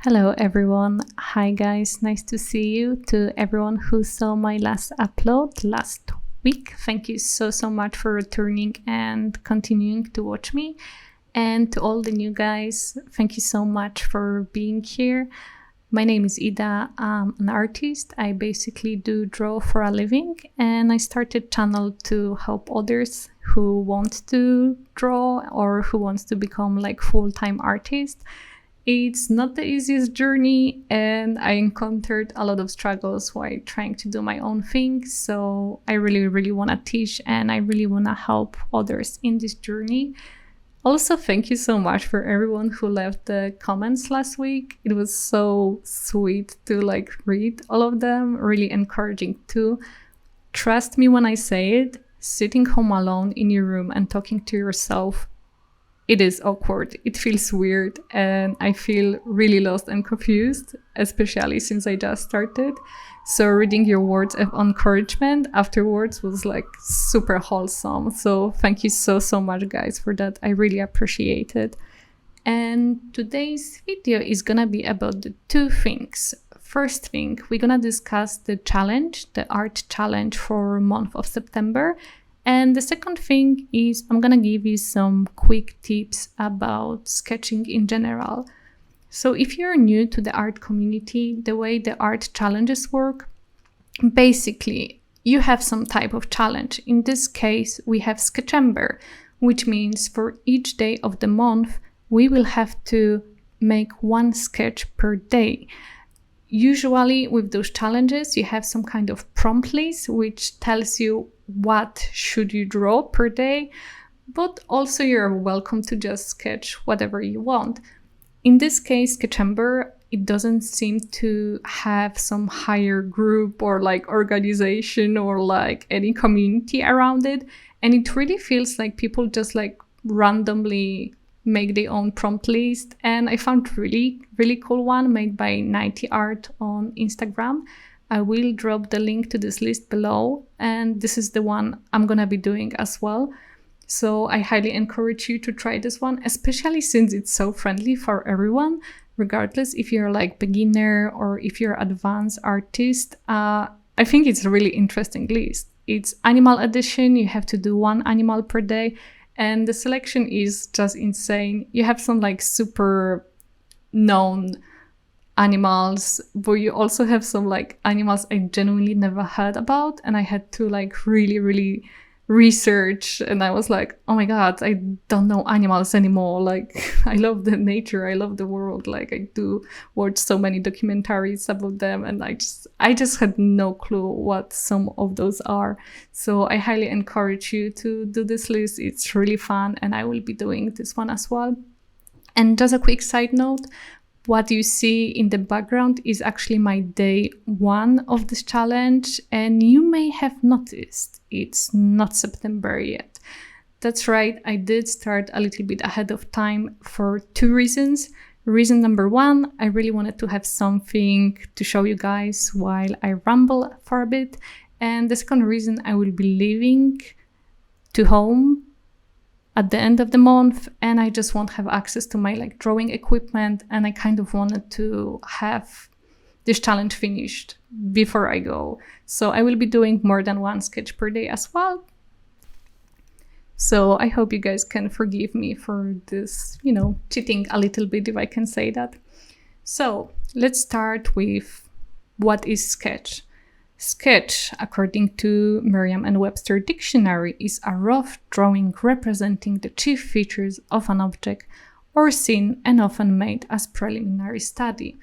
Hello everyone. Hi guys, nice to see you. To everyone who saw my last upload last week, thank you so much for returning and continuing to watch me. And to all the new guys, thank you so much for being here. My name is Ida. I'm an artist. I basically do draw for a living, and I started channel to help others who want to draw or who wants to become like full-time artist. It's not the easiest journey, and I encountered a lot of struggles while trying to do my own thing. So I really want to teach, and I really want to help others in this journey. Also, thank you so much for everyone who left the comments last week. It was so sweet to read all of them, really encouraging too. Trust me when I say it, sitting home alone in your room and talking to yourself, it is awkward. It feels weird, and I feel really lost and confused, especially since I just started. So reading your words of encouragement afterwards was super wholesome. So thank you so much guys for that. I really appreciate it. And today's video is gonna be about the two things. First thing, we're gonna discuss the challenge, the art challenge for month of September. And the second thing is I'm gonna give you some quick tips about sketching in general. So if you're new to the art community, the way the art challenges work, basically you have some type of challenge. In this case, we have Sketchember, which means for each day of the month, we will have to make one sketch per day. Usually with those challenges, you have some kind of prompt list, which tells you what should you draw per day, but also you're welcome to just sketch whatever you want. In this case, Sketchember, it doesn't seem to have some higher group or organization or any community around it. And it really feels like people just randomly make their own prompt list. And I found really cool one made by 90 Art on Instagram. I will drop the link to this list below, and this is the one I'm gonna be doing as well. So I highly encourage you to try this one, especially since it's so friendly for everyone, regardless if you're beginner or if you're advanced artist. I think it's a really interesting list. It's animal edition. You have to do one animal per day, and the selection is just insane. You have some super known animals, but you also have some animals I genuinely never heard about, and I had to really research, and I was like, oh my god, I don't know animals anymore. I love the nature, I love the world, I do watch so many documentaries about them, and I just had no clue what some of those are. So I highly encourage you to do this list. It's really fun, and I will be doing this one as well. And just a quick side note, what you see in the background is actually my day one of this challenge, and you may have noticed it's not September yet. That's right, I did start a little bit ahead of time for two reasons. Reason number one, I really wanted to have something to show you guys while I ramble for a bit. And the second reason, I will be leaving to home at the end of the month, and I just won't have access to my drawing equipment, and I kind of wanted to have this challenge finished before I go. So I will be doing more than one sketch per day as well. So I hope you guys can forgive me for this, cheating a little bit, if I can say that. So let's start with what is sketch. Sketch, according to Merriam-Webster dictionary, is a rough drawing representing the chief features of an object or scene, and often made as preliminary study.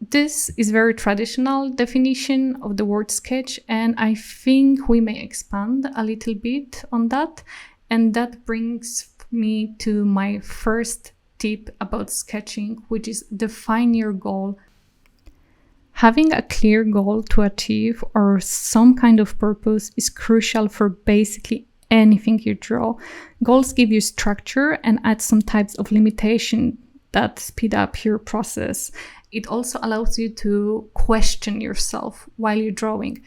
This is very traditional definition of the word sketch, and I think we may expand a little bit on that. And that brings me to my first tip about sketching, which is define your goal. Having a clear goal to achieve or some kind of purpose is crucial for basically anything you draw. Goals give you structure and add some types of limitation that speed up your process. It also allows you to question yourself while you're drawing.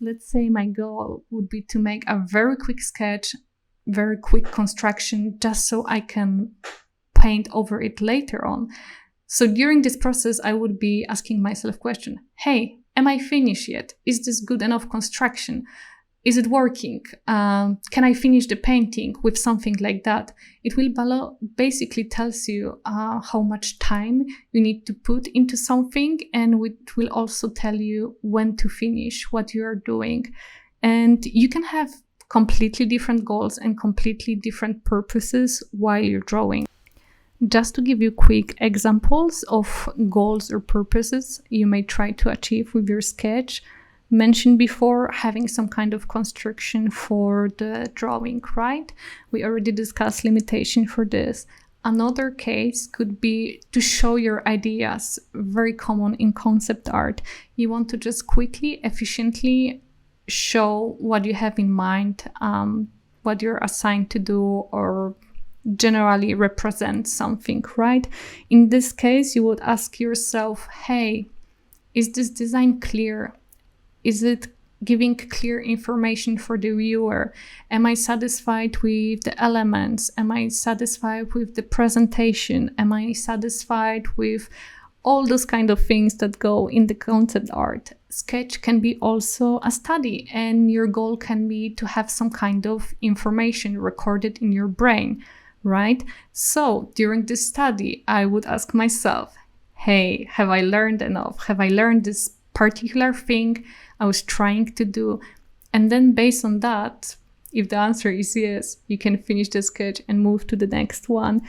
Let's say my goal would be to make a very quick sketch, very quick construction, just so I can paint over it later on. So during this process, I would be asking myself question, hey, am I finished yet? Is this good enough construction? Is it working? Can I finish the painting with something like that? It will basically tells you how much time you need to put into something, and it will also tell you when to finish what you are doing. And you can have completely different goals and completely different purposes while you're drawing. Just to give you quick examples of goals or purposes you may try to achieve with your sketch. Mentioned before, having some kind of construction for the drawing, right? We already discussed limitation for this. Another case could be to show your ideas, very common in concept art. You want to just quickly, efficiently show what you have in mind, what you're assigned to do, or generally represent something, right? In this case, you would ask yourself, hey, is this design clear? Is it giving clear information for the viewer? Am I satisfied with the elements? Am I satisfied with the presentation? Am I satisfied with all those kind of things that go in the concept art? Sketch can be also a study, and your goal can be to have some kind of information recorded in your brain, right? So during this study, I would ask myself, hey, have I learned enough? Have I learned this particular thing I was trying to do? And then based on that, if the answer is yes, you can finish the sketch and move to the next one.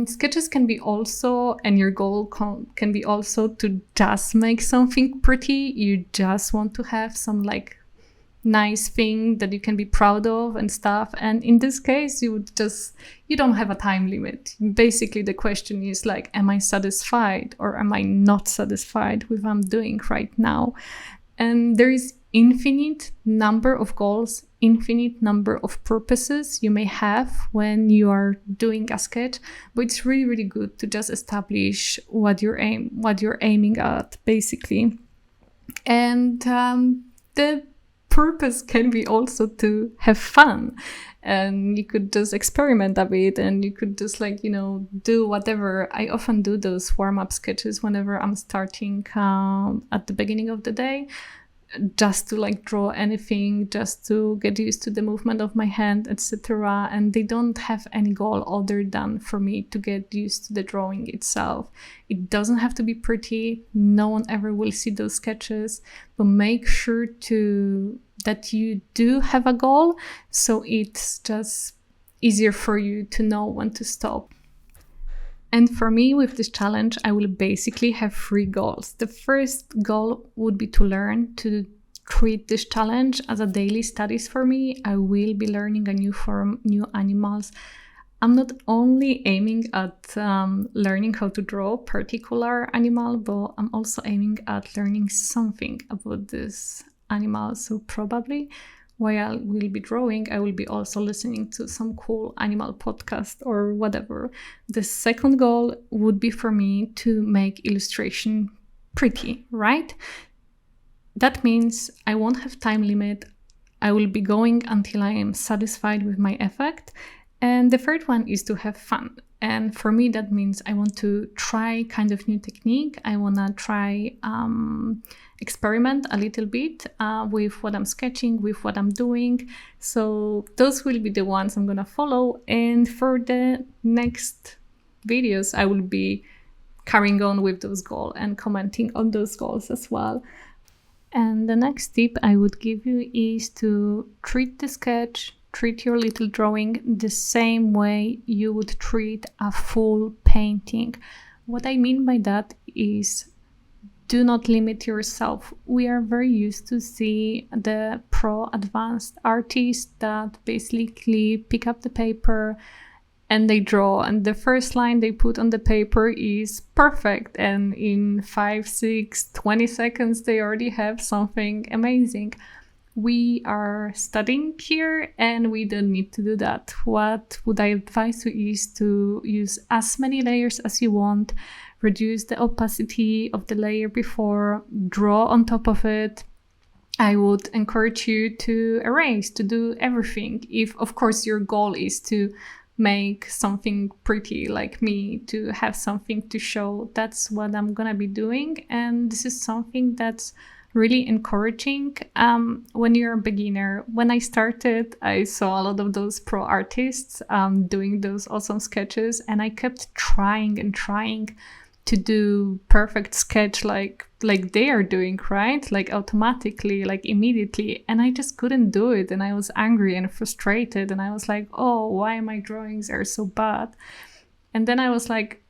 Sketches can be also, and your goal can be also to just make something pretty. You just want to have some like nice thing that you can be proud of and stuff. And in this case, you don't have a time limit. Basically, the question is like, am I satisfied or am I not satisfied with what I'm doing right now? And there is infinite number of goals, infinite number of purposes you may have when you are doing a sketch, but it's really, really good to just establish what you're aiming at, basically. And the purpose can be also to have fun, and you could just experiment a bit, and you could just do whatever. I often do those warm-up sketches whenever I'm starting at the beginning of the day, just to draw anything, just to get used to the movement of my hand, etc. And they don't have any goal other than for me to get used to the drawing itself. It doesn't have to be pretty. No one ever will see those sketches, but make sure that you do have a goal, so it's just easier for you to know when to stop. And for me, with this challenge, I will basically have 3 goals. The first goal would be to learn to treat this challenge as a daily studies for me. I will be learning a new form, new animals. I'm not only aiming at learning how to draw a particular animal, but I'm also aiming at learning something about this animal. So probably while I will be drawing, I will be also listening to some cool animal podcast or whatever. The second goal would be for me to make illustration pretty, right? That means I won't have time limit. I will be going until I am satisfied with my effect. And the third one is to have fun. And for me, that means I want to try kind of new technique. I want to try experiment a little bit with what I'm sketching, with what I'm doing. So those will be the ones I'm going to follow. And for the next videos, I will be carrying on with those goals and commenting on those goals as well. And the next tip I would give you is to treat the sketch, treat your little drawing the same way you would treat a full painting. What I mean by that is, do not limit yourself. We are very used to see the pro advanced artists that basically pick up the paper and they draw, and the first line they put on the paper is perfect, and in 5, 6, 20 seconds they already have something amazing. We are studying here and we don't need to do that. What would I advise you is to use as many layers as you want, reduce the opacity of the layer before, draw on top of it. I would encourage you to erase, to do everything. If, of course, your goal is to make something pretty like me, to have something to show. That's what I'm gonna be doing, and this is something that's really encouraging when you're a beginner. When I started, I saw a lot of those pro artists doing those awesome sketches, and I kept trying and trying to do perfect sketch like they are doing, right? Like automatically, like immediately. And I just couldn't do it. And I was angry and frustrated. And I was like, oh, why my drawings are so bad? And then I was like,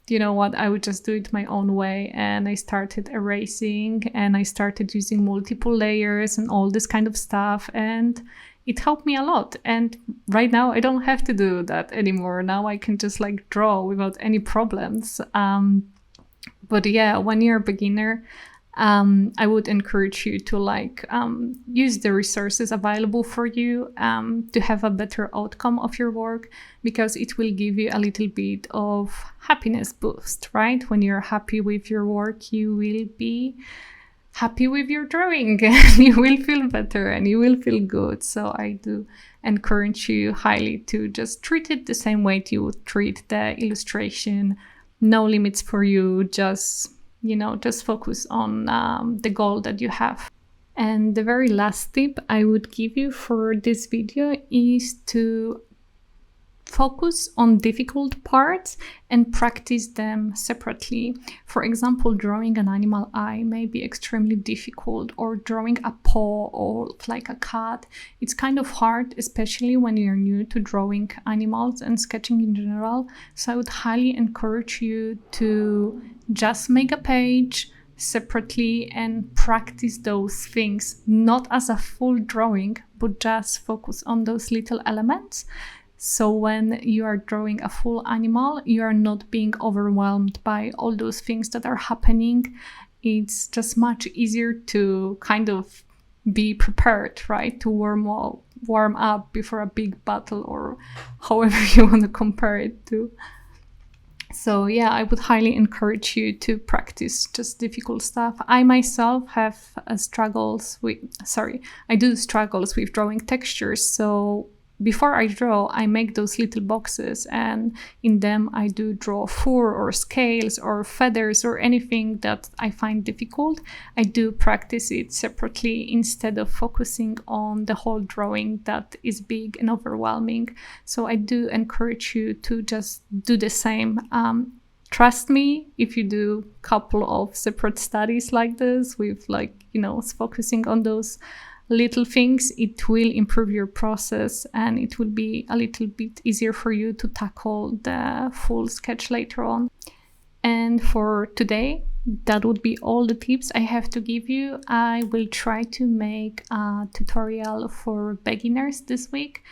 you know what, I would just do it my own way. And I started erasing, and I started using multiple layers and all this kind of stuff. And it helped me a lot. And right now I don't have to do that anymore. Now I can just like draw without any problems. But yeah, when you're a beginner, I would encourage you to like use the resources available for you to have a better outcome of your work, because it will give you a little bit of happiness boost, right? When you're happy with your work, you will be happy with your drawing and you will feel better and you will feel good. So I do encourage you highly to just treat it the same way you would treat the illustration. No limits for you, just focus on the goal that you have. And the very last tip I would give you for this video is to focus on difficult parts and practice them separately. For example, drawing an animal eye may be extremely difficult, or drawing a paw or like a cat. It's kind of hard, especially when you're new to drawing animals and sketching in general. So I would highly encourage you to just make a page separately and practice those things, not as a full drawing, but just focus on those little elements. So when you are drawing a full animal, you are not being overwhelmed by all those things that are happening. It's just much easier to kind of be prepared, right? To warm up before a big battle, or however you want to compare it to. So yeah, I would highly encourage you to practice just difficult stuff. I myself have struggles with drawing textures. So before I draw, I make those little boxes, and in them I do draw fur or scales or feathers or anything that I find difficult. I do practice it separately instead of focusing on the whole drawing that is big and overwhelming. So I do encourage you to just do the same. Trust me, if you do a couple of separate studies like this with focusing on those little things, it will improve your process, and it will be a little bit easier for you to tackle the full sketch later on. And for today, that would be all the tips I have to give you. I will try to make a tutorial for beginners this week,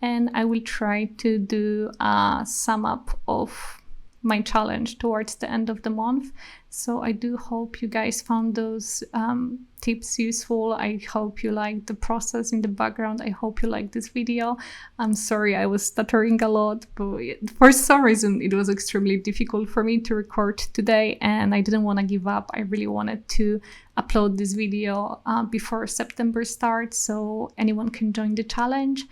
and I will try to do a sum up of my challenge towards the end of the month. So I do hope you guys found those tips useful. I hope you liked the process in the background. I hope you liked this video. I'm sorry I was stuttering a lot, but for some reason it was extremely difficult for me to record today, and I didn't want to give up. I really wanted to upload this video before September starts, so anyone can join the challenge.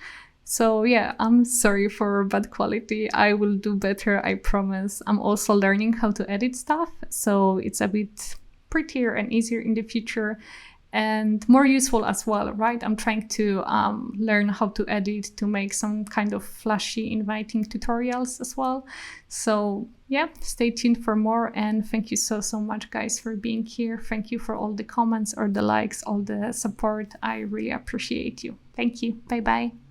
So yeah, I'm sorry for bad quality. I will do better, I promise. I'm also learning how to edit stuff, so it's a bit prettier and easier in the future, and more useful as well, right? I'm trying to learn how to edit to make some kind of flashy, inviting tutorials as well. So yeah, stay tuned for more, and thank you so much guys for being here. Thank you for all the comments or the likes, all the support. I really appreciate you. Thank you. Bye bye.